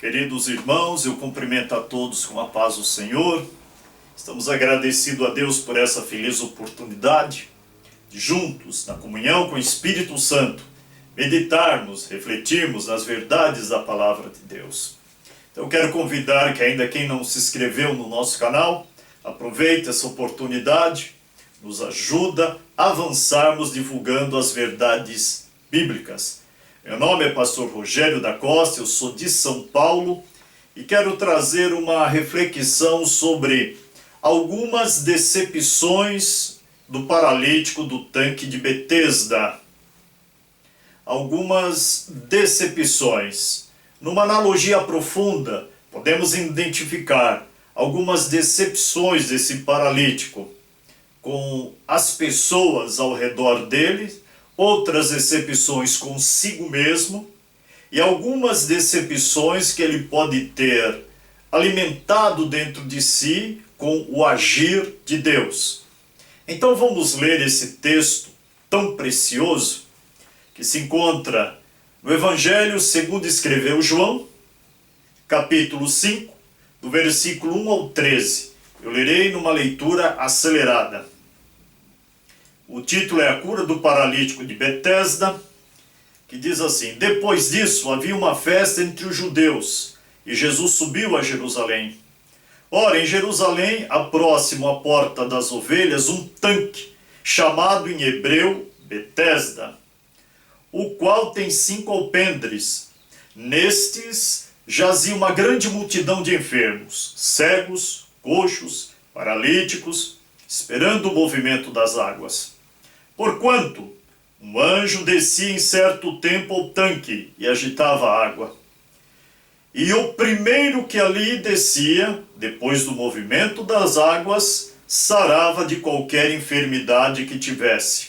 Queridos irmãos, eu cumprimento a todos com a paz do Senhor. Estamos agradecidos a Deus por essa feliz oportunidade de juntos, na comunhão com o Espírito Santo, meditarmos, refletirmos nas verdades da Palavra de Deus. Então eu quero convidar que ainda quem não se inscreveu no nosso canal, aproveite essa oportunidade, nos ajuda a avançarmos divulgando as verdades bíblicas. Meu nome é pastor Rogério da Costa, eu sou de São Paulo e quero trazer uma reflexão sobre algumas decepções do paralítico do tanque de Betesda. Algumas decepções. Numa analogia profunda, podemos identificar algumas decepções desse paralítico com as pessoas ao redor dele, outras decepções consigo mesmo e algumas decepções que ele pode ter alimentado dentro de si com o agir de Deus. Então vamos ler esse texto tão precioso que se encontra no Evangelho segundo escreveu João, capítulo 5, do versículo 1 ao 13. Eu lerei numa leitura acelerada. O título é A Cura do Paralítico de Betesda, que diz assim: Depois disso havia uma festa entre os judeus, e Jesus subiu a Jerusalém. Ora, em Jerusalém, próximo à porta das ovelhas, um tanque, chamado em hebreu Betesda, o qual tem 5 alpendres. Nestes jazia uma grande multidão de enfermos, cegos, coxos, paralíticos, esperando o movimento das águas. Porquanto um anjo descia em certo tempo ao tanque e agitava a água. E o primeiro que ali descia, depois do movimento das águas, sarava de qualquer enfermidade que tivesse.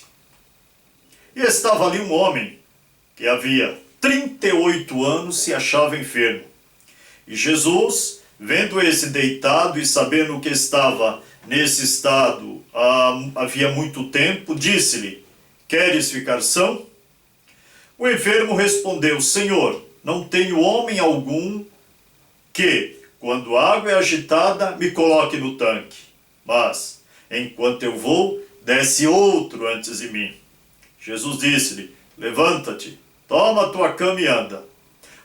E estava ali um homem que havia 38 anos se achava enfermo. E Jesus, vendo esse deitado e sabendo que estava nesse estado havia muito tempo, disse-lhe: Queres ficar são? O enfermo respondeu: Senhor, não tenho homem algum que, quando a água é agitada, me coloque no tanque. Mas, enquanto eu vou, desce outro antes de mim. Jesus disse-lhe: Levanta-te, toma a tua cama e anda.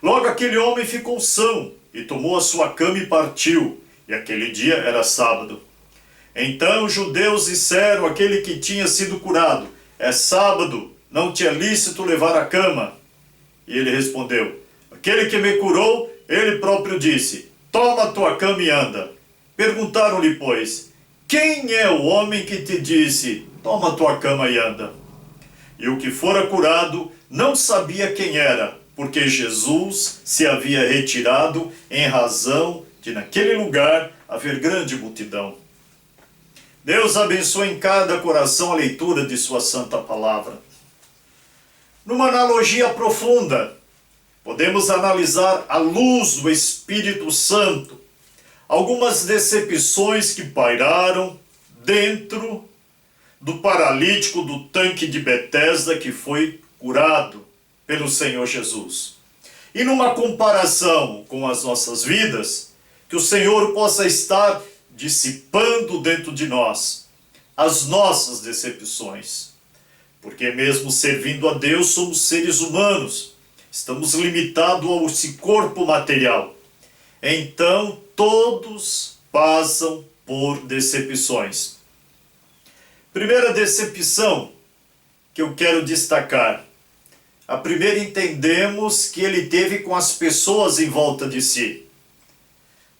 Logo aquele homem ficou são, e tomou a sua cama e partiu. E aquele dia era sábado. Então os judeus disseram àquele que tinha sido curado: É sábado, não te é lícito levar a cama. E ele respondeu: Aquele que me curou, ele próprio disse: Toma a tua cama e anda. Perguntaram-lhe, pois: Quem é o homem que te disse: Toma a tua cama e anda? E o que fora curado não sabia quem era, porque Jesus se havia retirado em razão de naquele lugar haver grande multidão. Deus abençoe em cada coração a leitura de sua santa palavra. Numa analogia profunda, podemos analisar à luz do Espírito Santo algumas decepções que pairaram dentro do paralítico do tanque de Betesda que foi curado pelo Senhor Jesus. E numa comparação com as nossas vidas, que o Senhor possa estar dissipando dentro de nós as nossas decepções. Porque mesmo servindo a Deus, somos seres humanos. Estamos limitados a esse corpo material. Então, todos passam por decepções. Primeira decepção que eu quero destacar. A primeira entendemos que ele teve com as pessoas em volta de si.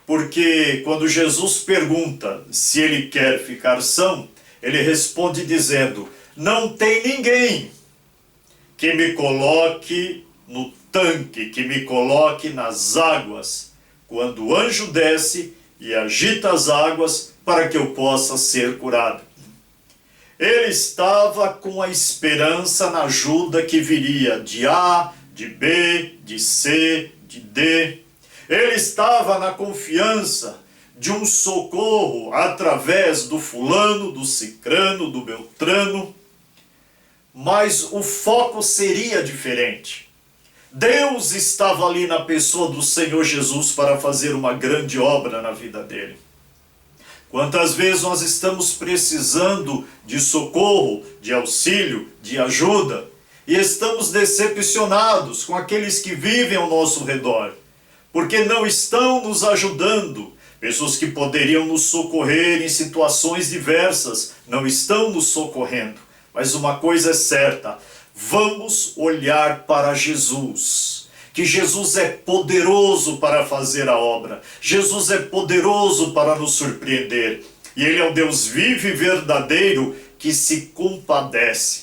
Porque quando Jesus pergunta se ele quer ficar são, ele responde dizendo: Não tem ninguém que me coloque no tanque, que me coloque nas águas, quando o anjo desce e agita as águas para que eu possa ser curado. Ele estava com a esperança na ajuda que viria de A, de B, de C, de D. Ele estava na confiança de um socorro através do fulano, do cicrano, do beltrano. Mas o foco seria diferente. Deus estava ali na pessoa do Senhor Jesus para fazer uma grande obra na vida dele. Quantas vezes nós estamos precisando de socorro, de auxílio, de ajuda, e estamos decepcionados com aqueles que vivem ao nosso redor, porque não estão nos ajudando. Pessoas que poderiam nos socorrer em situações diversas não estão nos socorrendo. Mas uma coisa é certa, vamos olhar para Jesus, que Jesus é poderoso para fazer a obra, Jesus é poderoso para nos surpreender, e Ele é o Deus vivo e verdadeiro que se compadece.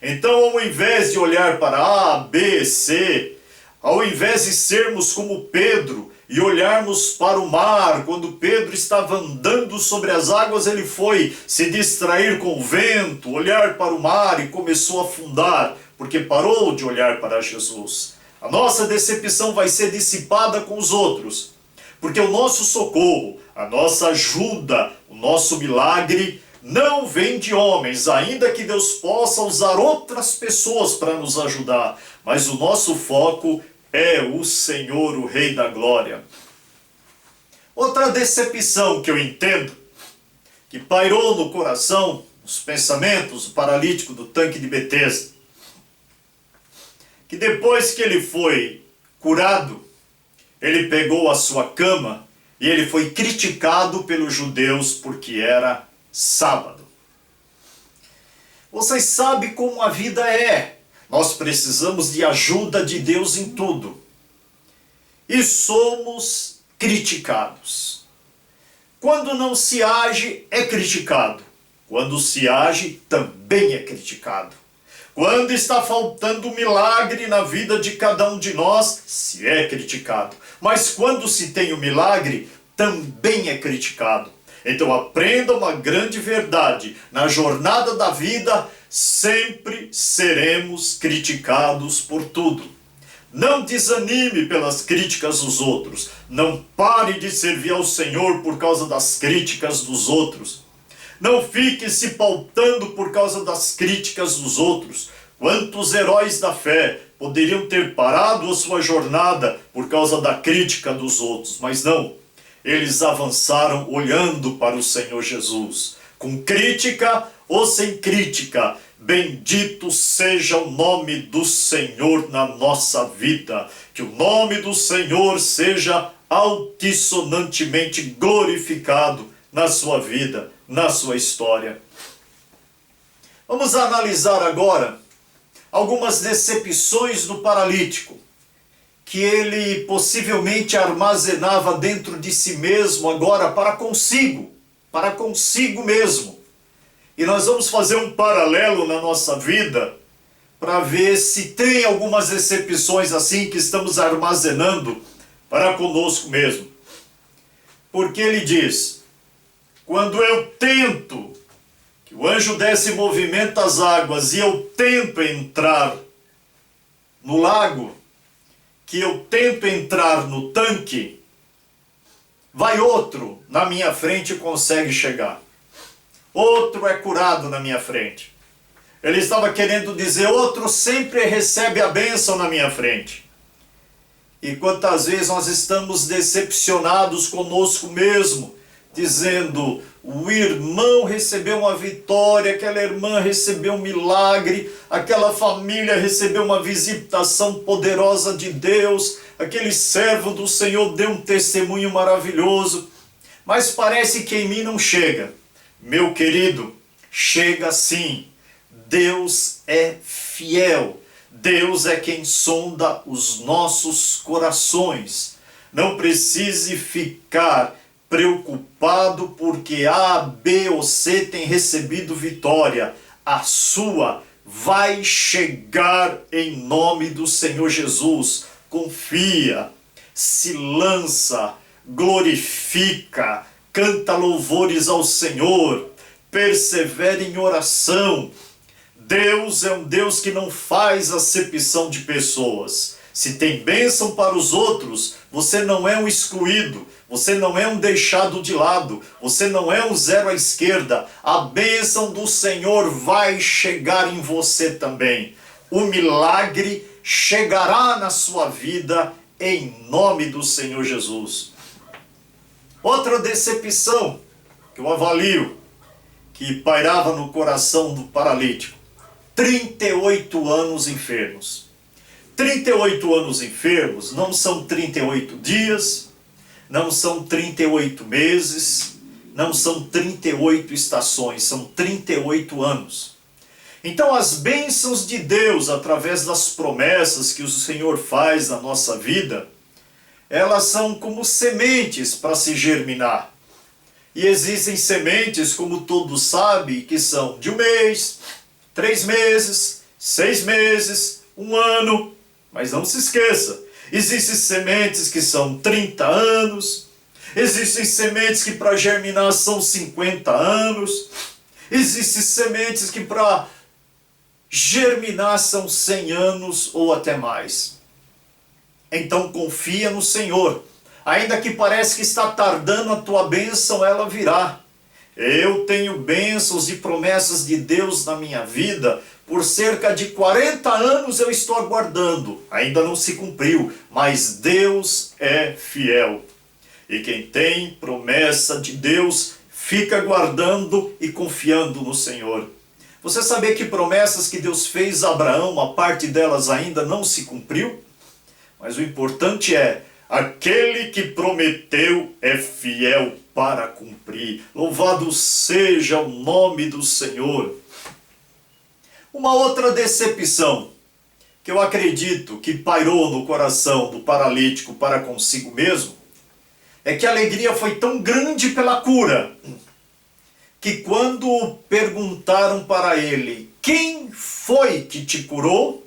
Então, ao invés de olhar para A, B, C, ao invés de sermos como Pedro e olharmos para o mar, quando Pedro estava andando sobre as águas, ele foi se distrair com o vento, olhar para o mar e começou a afundar, porque parou de olhar para Jesus. A nossa decepção vai ser dissipada com os outros, porque o nosso socorro, a nossa ajuda, o nosso milagre não vem de homens, ainda que Deus possa usar outras pessoas para nos ajudar, mas o nosso foco é o Senhor, o Rei da Glória. Outra decepção que eu entendo, que pairou no coração, nos pensamentos do paralítico do tanque de Betesda, que depois que ele foi curado, ele pegou a sua cama e ele foi criticado pelos judeus porque era sábado. Vocês sabem como a vida é. Nós precisamos de ajuda de Deus em tudo. E somos criticados. Quando não se age, é criticado. Quando se age, também é criticado. Quando está faltando um milagre na vida de cada um de nós, se é criticado. Mas quando se tem o milagre, também é criticado. Então aprenda uma grande verdade. Na jornada da vida, sempre seremos criticados por tudo. Não desanime pelas críticas dos outros. Não pare de servir ao Senhor por causa das críticas dos outros. Não fique se pautando por causa das críticas dos outros. Quantos heróis da fé poderiam ter parado a sua jornada por causa da crítica dos outros, mas não. Eles avançaram olhando para o Senhor Jesus. Com crítica ou sem crítica, bendito seja o nome do Senhor na nossa vida. Que o nome do Senhor seja altissonantemente glorificado na sua vida, na sua história. Vamos analisar agora algumas decepções do paralítico, que ele possivelmente armazenava dentro de si mesmo agora para consigo mesmo. E nós vamos fazer um paralelo na nossa vida para ver se tem algumas decepções assim que estamos armazenando para conosco mesmo. Porque ele diz, quando eu tento, que o anjo desce e movimenta as águas, e eu tento entrar no lago, que eu tento entrar no tanque, vai outro na minha frente e consegue chegar. Outro é curado na minha frente. Ele estava querendo dizer, outro sempre recebe a bênção na minha frente. E quantas vezes nós estamos decepcionados conosco mesmo, dizendo, o irmão recebeu uma vitória, aquela irmã recebeu um milagre, aquela família recebeu uma visitação poderosa de Deus, aquele servo do Senhor deu um testemunho maravilhoso, mas parece que em mim não chega. Meu querido, chega sim. Deus é fiel. Deus é quem sonda os nossos corações. Não precise ficar preocupado porque A, B ou C tem recebido vitória. A sua vai chegar em nome do Senhor Jesus. Confia, se lança, glorifica, canta louvores ao Senhor, persevere em oração. Deus é um Deus que não faz acepção de pessoas. Se tem bênção para os outros, você não é um excluído, você não é um deixado de lado, você não é um zero à esquerda. A bênção do Senhor vai chegar em você também. O milagre chegará na sua vida em nome do Senhor Jesus. Outra decepção que eu avalio, que pairava no coração do paralítico: 38 anos enfermos. 38 anos enfermos não são 38 dias, não são 38 meses, não são 38 estações, são 38 anos. Então as bênçãos de Deus, através das promessas que o Senhor faz na nossa vida, elas são como sementes para se germinar. E existem sementes, como todos sabem, que são de 1 mês, 3 meses, 6 meses, 1 ano. Mas não se esqueça, existem sementes que são 30 anos, existem sementes que para germinar são 50 anos, existem sementes que para germinar são 100 anos ou até mais. Então confia no Senhor. Ainda que pareça que está tardando a tua bênção, ela virá. Eu tenho bênçãos e promessas de Deus na minha vida. Por cerca de 40 anos eu estou aguardando. Ainda não se cumpriu, mas Deus é fiel. E quem tem promessa de Deus, fica aguardando e confiando no Senhor. Você sabia que promessas que Deus fez a Abraão, uma parte delas ainda não se cumpriu? Mas o importante é, aquele que prometeu é fiel para cumprir. Louvado seja o nome do Senhor. Uma outra decepção que eu acredito que pairou no coração do paralítico para consigo mesmo, é que a alegria foi tão grande pela cura, que quando perguntaram para ele, quem foi que te curou?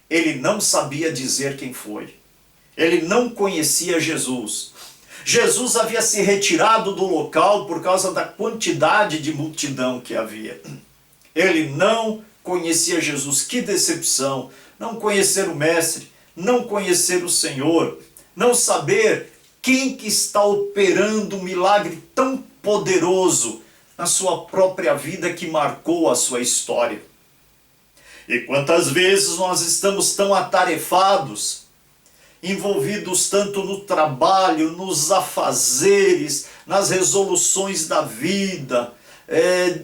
Ele não sabia dizer quem foi. Ele não conhecia Jesus. Jesus havia se retirado do local por causa da quantidade de multidão que havia. Ele não conhecia Jesus. Que decepção! Não conhecer o Mestre, não conhecer o Senhor, não saber quem que está operando um milagre tão poderoso na sua própria vida que marcou a sua história. E quantas vezes nós estamos tão atarefados, envolvidos tanto no trabalho, nos afazeres, nas resoluções da vida,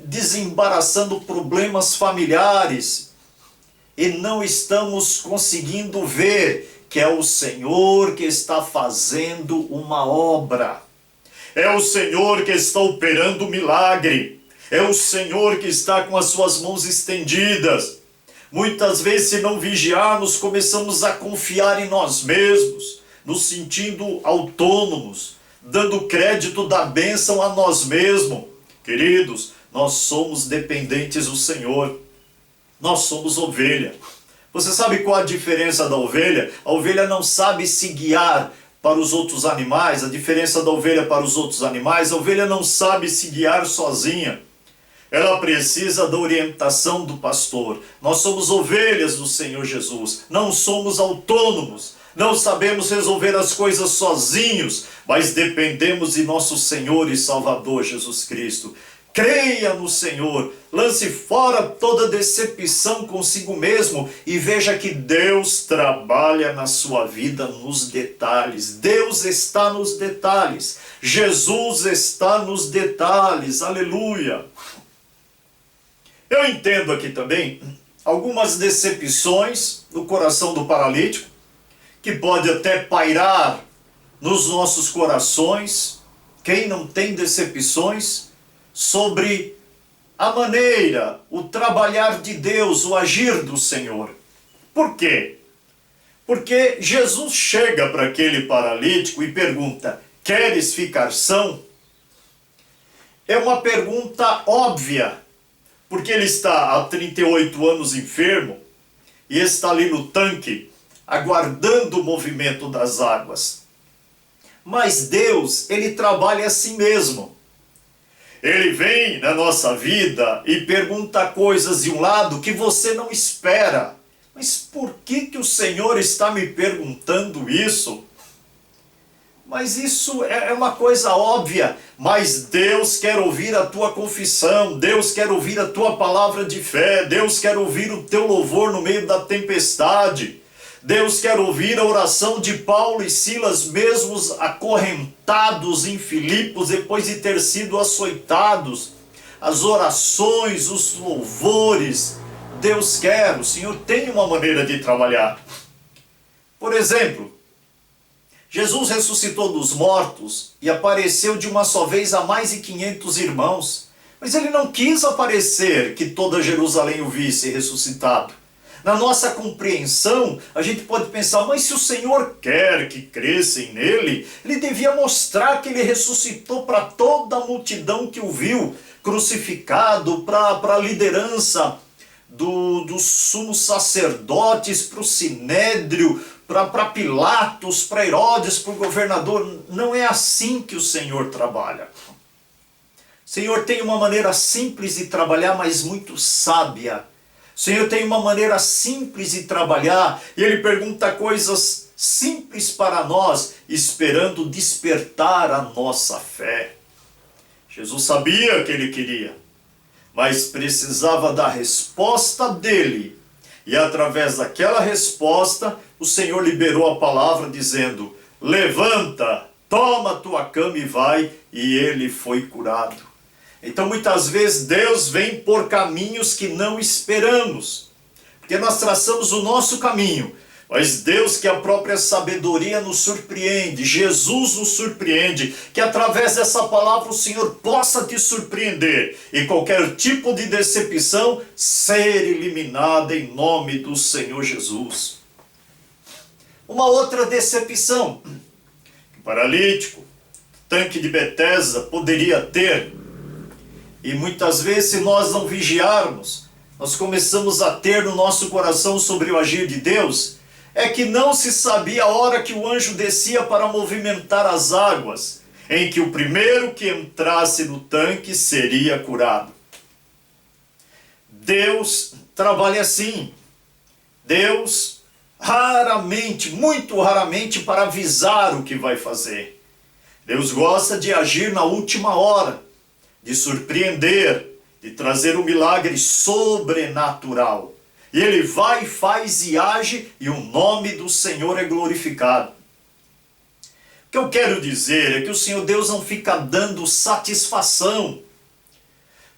desembaraçando problemas familiares, e não estamos conseguindo ver que é o Senhor que está fazendo uma obra. É o Senhor que está operando o milagre. É o Senhor que está com as suas mãos estendidas. Muitas vezes, se não vigiarmos, começamos a confiar em nós mesmos, nos sentindo autônomos, dando crédito da bênção a nós mesmos. Queridos, nós somos dependentes do Senhor. Nós somos ovelha. Você sabe qual a diferença da ovelha? A ovelha não sabe se guiar para os outros animais. A diferença da ovelha para os outros animais: a ovelha não sabe se guiar sozinha. Ela precisa da orientação do pastor. Nós somos ovelhas do Senhor Jesus. Não somos autônomos. Não sabemos resolver as coisas sozinhos, mas dependemos de nosso Senhor e Salvador Jesus Cristo. Creia no Senhor, lance fora toda decepção consigo mesmo e veja que Deus trabalha na sua vida nos detalhes. Deus está nos detalhes. Jesus está nos detalhes. Aleluia! Eu entendo aqui também algumas decepções no coração do paralítico, que pode até pairar nos nossos corações. Quem não tem decepções sobre a maneira, o trabalhar de Deus, o agir do Senhor. Por quê? Porque Jesus chega para aquele paralítico e pergunta: queres ficar são? É uma pergunta óbvia, porque ele está há 38 anos enfermo e está ali no tanque, aguardando o movimento das águas. Mas Deus, Ele trabalha assim mesmo. Ele vem na nossa vida e pergunta coisas de um lado que você não espera. Mas por que o Senhor está me perguntando isso? Mas isso é uma coisa óbvia. Mas Deus quer ouvir a tua confissão. Deus quer ouvir a tua palavra de fé. Deus quer ouvir o teu louvor no meio da tempestade. Deus quer ouvir a oração de Paulo e Silas, mesmos acorrentados em Filipos, depois de ter sido açoitados. As orações, os louvores, Deus quer, o Senhor tem uma maneira de trabalhar. Por exemplo, Jesus ressuscitou dos mortos e apareceu de uma só vez a mais de 500 irmãos. Mas ele não quis aparecer que toda Jerusalém o visse ressuscitado. Na nossa compreensão, a gente pode pensar, mas se o Senhor quer que crescem nele, ele devia mostrar que ele ressuscitou para toda a multidão que o viu crucificado, para a liderança dos sumos sacerdotes, para o sinédrio, para Pilatos, para Herodes, para o governador. Não é assim que o Senhor trabalha. O Senhor tem uma maneira simples de trabalhar, mas muito sábia. O Senhor tem uma maneira simples de trabalhar, e Ele pergunta coisas simples para nós, esperando despertar a nossa fé. Jesus sabia o que Ele queria, mas precisava da resposta dele. E através daquela resposta, o Senhor liberou a palavra dizendo, levanta, toma a tua cama e vai, e ele foi curado. Então muitas vezes Deus vem por caminhos que não esperamos, porque nós traçamos o nosso caminho, mas Deus, que a própria sabedoria nos surpreende, Jesus nos surpreende, que através dessa palavra o Senhor possa te surpreender e qualquer tipo de decepção ser eliminada em nome do Senhor Jesus. Uma outra decepção que o paralítico, tanque de Betesda, poderia ter, e muitas vezes, se nós não vigiarmos, nós começamos a ter no nosso coração sobre o agir de Deus, é que não se sabia a hora que o anjo descia para movimentar as águas, em que o primeiro que entrasse no tanque seria curado. Deus trabalha assim. Deus raramente, muito raramente, para avisar o que vai fazer. Deus gosta de agir na última hora, de surpreender, de trazer um milagre sobrenatural. E Ele vai, faz e age, e o nome do Senhor é glorificado. O que eu quero dizer é que o Senhor Deus não fica dando satisfação.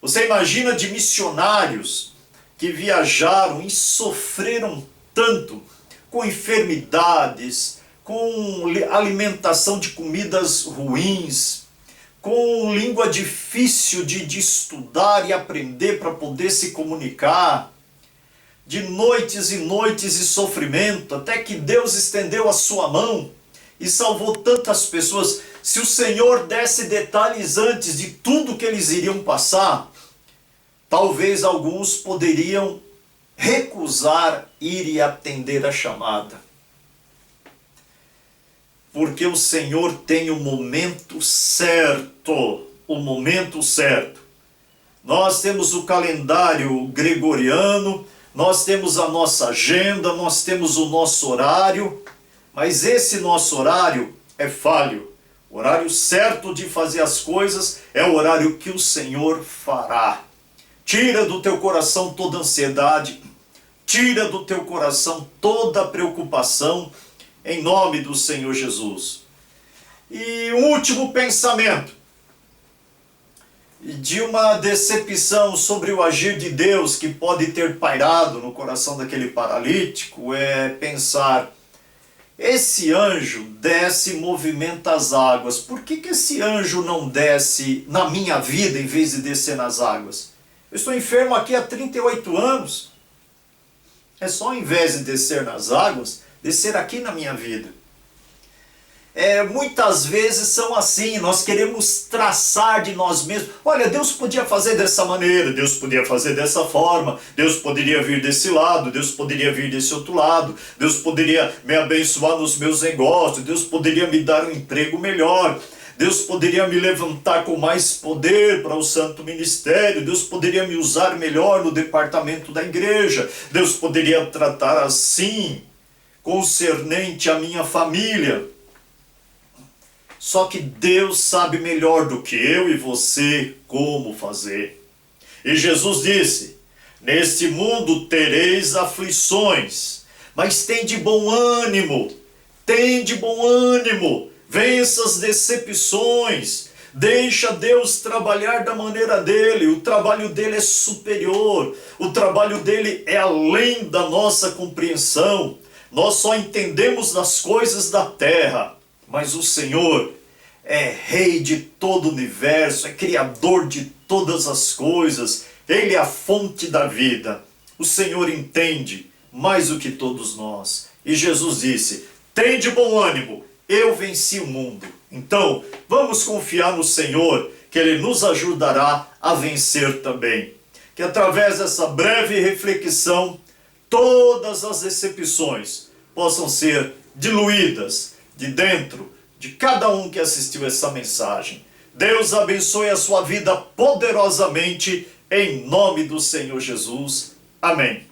Você imagina de missionários que viajaram e sofreram tanto, com enfermidades, com alimentação de comidas ruins, com língua difícil de estudar e aprender para poder se comunicar, de noites e noites de sofrimento, até que Deus estendeu a sua mão e salvou tantas pessoas. Se o Senhor desse detalhes antes de tudo que eles iriam passar, talvez alguns poderiam recusar ir e atender a chamada. Porque o Senhor tem o momento certo, o momento certo. Nós temos o calendário gregoriano, nós temos a nossa agenda, nós temos o nosso horário, mas esse nosso horário é falho. O horário certo de fazer as coisas é o horário que o Senhor fará. Tira do teu coração toda ansiedade, tira do teu coração toda preocupação, em nome do Senhor Jesus. E um último pensamento, de uma decepção sobre o agir de Deus que pode ter pairado no coração daquele paralítico, é pensar, esse anjo desce e movimenta as águas, por que esse anjo não desce na minha vida em vez de descer nas águas? Eu estou enfermo aqui há 38 anos, é só ao invés de descer nas águas, descer aqui na minha vida. Muitas vezes são assim, nós queremos traçar de nós mesmos, olha, Deus podia fazer dessa maneira, Deus podia fazer dessa forma, Deus poderia vir desse lado, Deus poderia vir desse outro lado, Deus poderia me abençoar nos meus negócios, Deus poderia me dar um emprego melhor, Deus poderia me levantar com mais poder para o santo ministério, Deus poderia me usar melhor no departamento da igreja, Deus poderia tratar assim, concernente à minha família. Só que Deus sabe melhor do que eu e você como fazer. E Jesus disse, neste mundo tereis aflições, Mas tem de bom ânimo, tem de bom ânimo, vença as decepções, deixa Deus trabalhar da maneira dele, o trabalho dele é superior, o trabalho dele é além da nossa compreensão. Nós só entendemos das coisas da terra, mas o Senhor é rei de todo o universo, é criador de todas as coisas, ele é a fonte da vida. O Senhor entende mais do que todos nós. E Jesus disse: tem de bom ânimo, eu venci o mundo. Então, vamos confiar no Senhor, que Ele nos ajudará a vencer também. Que através dessa breve reflexão, todas as decepções possam ser diluídas de dentro de cada um que assistiu essa mensagem. Deus abençoe a sua vida poderosamente, em nome do Senhor Jesus. Amém.